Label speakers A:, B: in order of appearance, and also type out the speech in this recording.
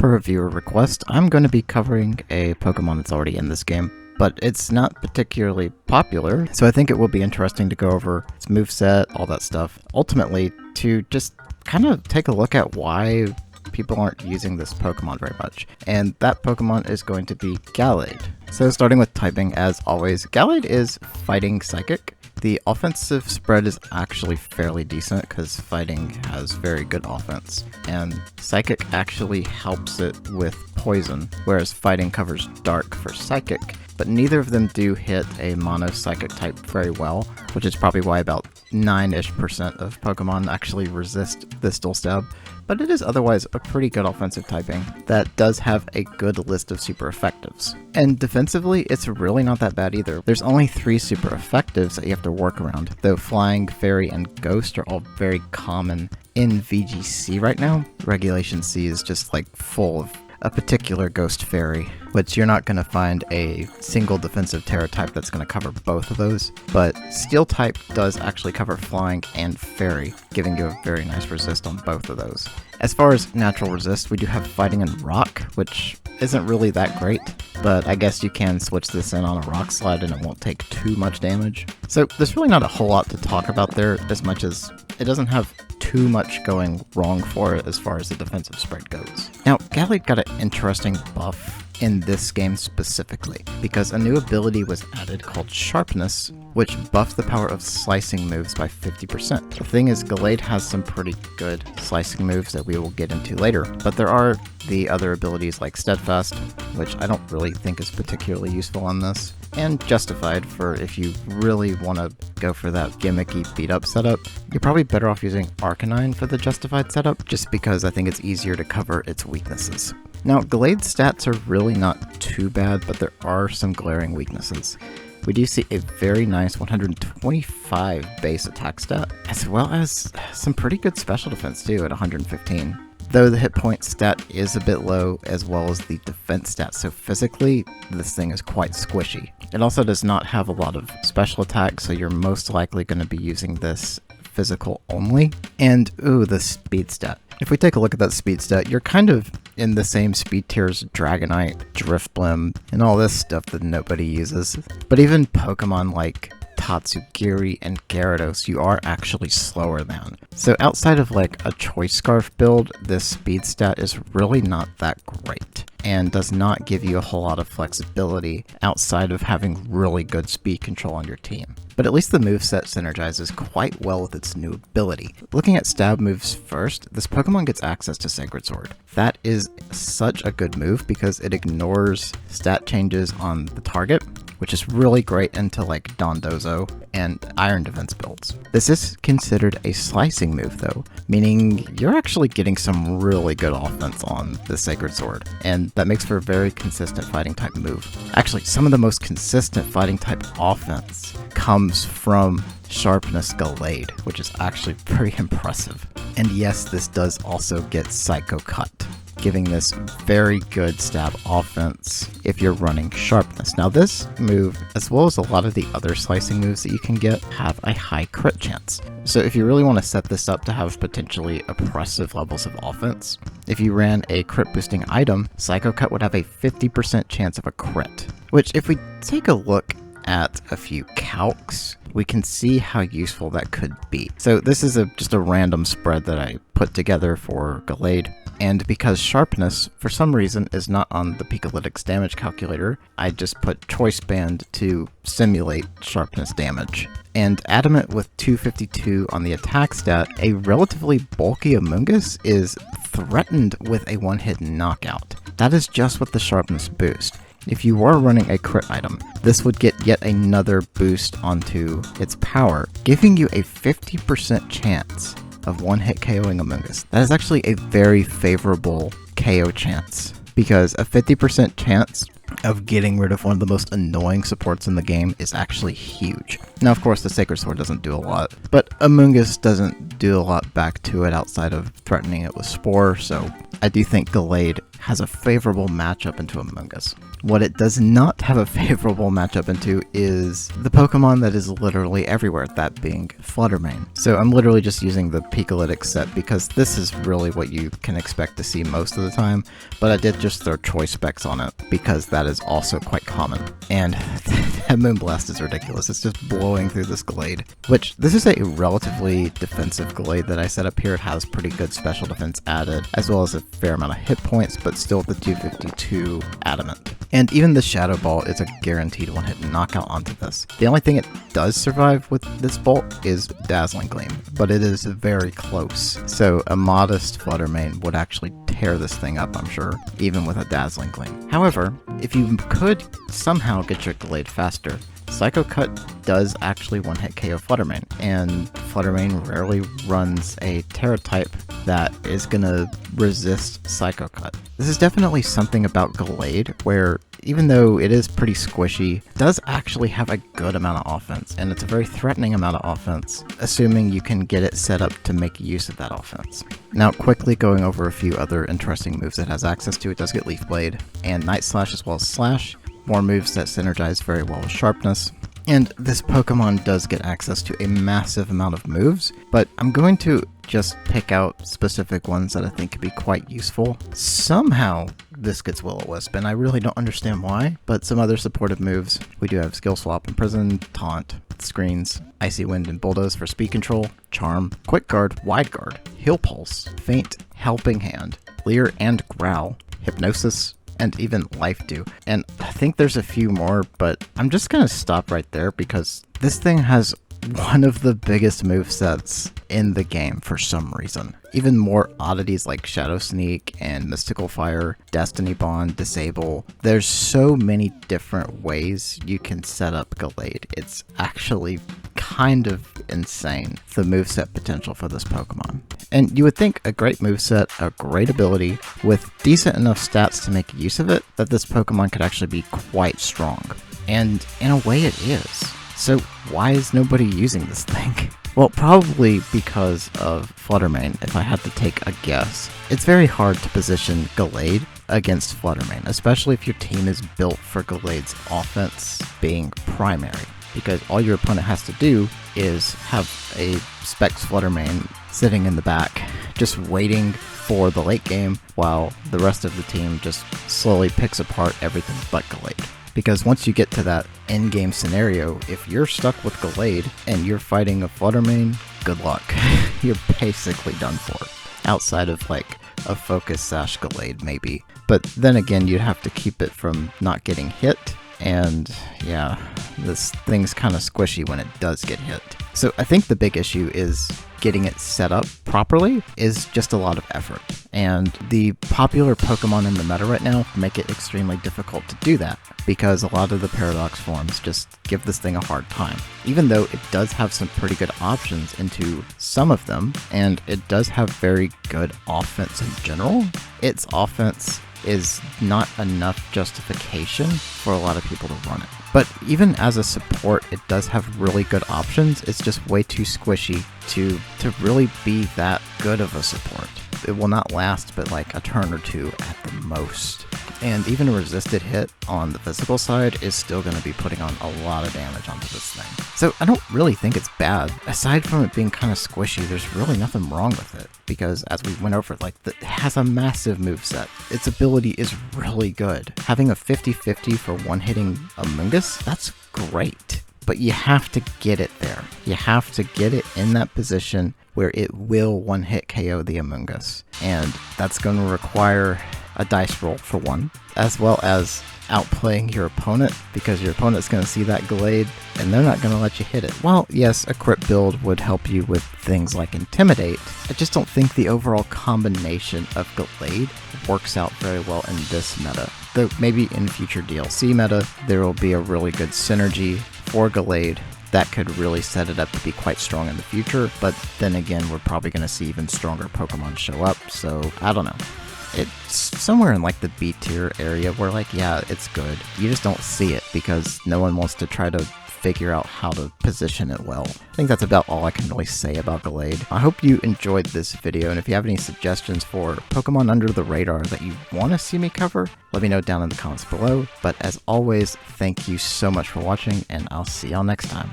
A: Per viewer request, I'm going to be covering a Pokemon that's already in this game, but it's not particularly popular, so I think it will be interesting to go over its moveset, all that stuff. Ultimately, to just kind of take a look at why people aren't using this Pokemon very much, and that Pokemon is going to be Gallade. So starting with typing, as always, Gallade is Fighting Psychic. The offensive spread is actually fairly decent because Fighting has very good offense, and Psychic actually helps it with Poison, whereas Fighting covers Dark for Psychic, but neither of them do hit a mono Psychic type very well, which is probably why about 9-ish% of Pokemon actually resist this dual stab. But it is otherwise a pretty good offensive typing that does have a good list of super effectives. And defensively, it's really not that bad either. There's only 3 super effectives that you have to work around, though Flying, Fairy, and Ghost are all very common in VGC right now. Regulation C is just like full of a particular Ghost Fairy, which you're not going to find a single defensive Terra type that's going to cover both of those, but Steel type does actually cover Flying and Fairy, giving you a very nice resist on both of those. As far as natural resist, we do have Fighting and Rock, which isn't really that great, but I guess you can switch this in on a Rock Slide and it won't take too much damage. So there's really not a whole lot to talk about there, as much as it doesn't have too much going wrong for it as far as the defensive spread goes. Now, Gallade got an interesting buff in this game specifically, because a new ability was added called Sharpness, which buffed the power of slicing moves by 50%. The thing is, Gallade has some pretty good slicing moves that we will get into later, but there are the other abilities like Steadfast, which I don't really think is particularly useful on this, and Justified for if you really want to go for that gimmicky beat-up setup. You're probably better off using Arcanine for the Justified setup, just because I think it's easier to cover its weaknesses. Now, Gallade's stats are really not too bad, but there are some glaring weaknesses. We do see a very nice 125 base attack stat, as well as some pretty good special defense too at 115. Though the hit point stat is a bit low, as well as the defense stat, so physically, this thing is quite squishy. It also does not have a lot of special attacks, so you're most likely going to be using this physical only. And, ooh, the speed stat. If we take a look at that speed stat, you're kind of in the same speed tier as Dragonite, Drifblim, and all this stuff that nobody uses. But even Pokemon like Tatsugiri and Gyarados, you are actually slower than. So outside of like a Choice Scarf build, this speed stat is really not that great, and does not give you a whole lot of flexibility outside of having really good speed control on your team. But at least the moveset synergizes quite well with its new ability. Looking at stab moves first, this Pokemon gets access to Sacred Sword. That is such a good move because it ignores stat changes on the target, which is really great into like Dondozo and Iron Defense builds. This is considered a slicing move though, meaning you're actually getting some really good offense on the Sacred Sword, and that makes for a very consistent fighting type move. Actually, some of the most consistent fighting type offense comes from Sharpness Gallade, which is actually pretty impressive. And yes, this does also get Psycho Cut, giving this very good stab offense if you're running Sharpness. Now this move, as well as a lot of the other slicing moves that you can get, have a high crit chance. So if you really want to set this up to have potentially oppressive levels of offense, if you ran a crit boosting item, Psycho Cut would have a 50% chance of a crit. Which, if we take a look at a few calcs, we can see how useful that could be. So this is just a random spread that I put together for Gallade, and because Sharpness, for some reason, is not on the Pikalytics damage calculator, I just put Choice Band to simulate Sharpness damage. And Adamant with 252 on the attack stat, a relatively bulky Amoonguss is threatened with a one-hit knockout. That is just with the Sharpness boost. If you were running a crit item, this would get yet another boost onto its power, giving you a 50% chance of one-hit KOing Amoonguss. That is actually a very favorable KO chance, because a 50% chance of getting rid of one of the most annoying supports in the game is actually huge. Now, of course, the Sacred Sword doesn't do a lot, but Amoonguss doesn't do a lot back to it outside of threatening it with Spore, so I do think Gallade has a favorable matchup into Among Us. What it does not have a favorable matchup into is the Pokemon that is literally everywhere, that being Fluttermane. So I'm literally just using the Picolytic set because this is really what you can expect to see most of the time, but I did just throw choice specs on it because that is also quite common. And that Moonblast is ridiculous. It's just blowing through this Gallade, which this is a relatively defensive Gallade that I set up here. It has pretty good special defense added, as well as a fair amount of hit points, but still the 252 adamant. And even the Shadow Ball is a guaranteed one-hit knockout onto this. The only thing it does survive with this bolt is Dazzling Gleam, but it is very close. So a modest Fluttermane would actually tear this thing up, I'm sure, even with a Dazzling Gleam. However, if you could somehow get your Gallade faster, Psycho Cut does actually one-hit KO Fluttermane, and Fluttermane rarely runs a Terra type that is gonna resist Psycho Cut. This is definitely something about Gallade where, even though it is pretty squishy, it does actually have a good amount of offense, and it's a very threatening amount of offense, assuming you can get it set up to make use of that offense. Now, quickly going over a few other interesting moves it has access to, it does get Leaf Blade and Night Slash as well as Slash, more moves that synergize very well with Sharpness. And this Pokemon does get access to a massive amount of moves, but I'm going to just pick out specific ones that I think could be quite useful. Somehow this gets Will-O-Wisp, and I really don't understand why, but some other supportive moves. We do have Skill Swap, Imprison, Taunt, Screens, Icy Wind and Bulldoze for speed control, Charm, Quick Guard, Wide Guard, Heal Pulse, Feint, Helping Hand, Leer and Growl, Hypnosis, and even Life Dew. And I think there's a few more, but I'm just gonna stop right there because this thing has one of the biggest movesets in the game for some reason. Even more oddities like Shadow Sneak and Mystical Fire, Destiny Bond, Disable. There's so many different ways you can set up Gallade. It's actually kind of insane, the moveset potential for this Pokemon. And you would think a great moveset, a great ability, with decent enough stats to make use of it, that this Pokemon could actually be quite strong. And in a way it is. So why is nobody using this thing? Well, probably because of Fluttermane, if I had to take a guess. It's very hard to position Gallade against Fluttermane, especially if your team is built for Gallade's offense being primary, because all your opponent has to do is have a Specs Fluttermane sitting in the back, just waiting for the late game, while the rest of the team just slowly picks apart everything but Gallade. Because once you get to that end-game scenario, if you're stuck with Gallade and you're fighting a Fluttermane, good luck. You're basically done for. Outside of like a Focus Sash Gallade maybe. But then again, you'd have to keep it from not getting hit. And yeah, this thing's kind of squishy when it does get hit. So I think the big issue is getting it set up properly is just a lot of effort. And the popular Pokemon in the meta right now make it extremely difficult to do that, because a lot of the Paradox forms just give this thing a hard time. Even though it does have some pretty good options into some of them, and it does have very good offense in general, its offense is not enough justification for a lot of people to run it. But even as a support, it does have really good options. It's just way too squishy to really be that good of a support. It will not last but like a turn or two at the most. And even a resisted hit on the physical side is still going to be putting on a lot of damage onto this thing. So I don't really think it's bad. Aside from it being kind of squishy, there's really nothing wrong with it. Because as we went over, like, it has a massive moveset. Its ability is really good. Having a 50-50 for one-hitting Amoonguss, that's great. But you have to get it there. You have to get it in that position where it will one-hit KO the Amoonguss. And that's going to require a dice roll for one, as well as outplaying your opponent, because your opponent's going to see that Gallade and they're not going to let you hit it. While yes, a crit build would help you with things like Intimidate, I just don't think the overall combination of Gallade works out very well in this meta. Though maybe in future DLC meta, there will be a really good synergy for Gallade that could really set it up to be quite strong in the future, but then again, we're probably going to see even stronger Pokemon show up, so I don't know. It's somewhere in like the B tier area where like, yeah, it's good. You just don't see it because no one wants to try to figure out how to position it well. I think that's about all I can really say about Gallade. I hope you enjoyed this video, and if you have any suggestions for Pokemon under the radar that you want to see me cover, let me know down in the comments below. But as always, thank you so much for watching, and I'll see y'all next time.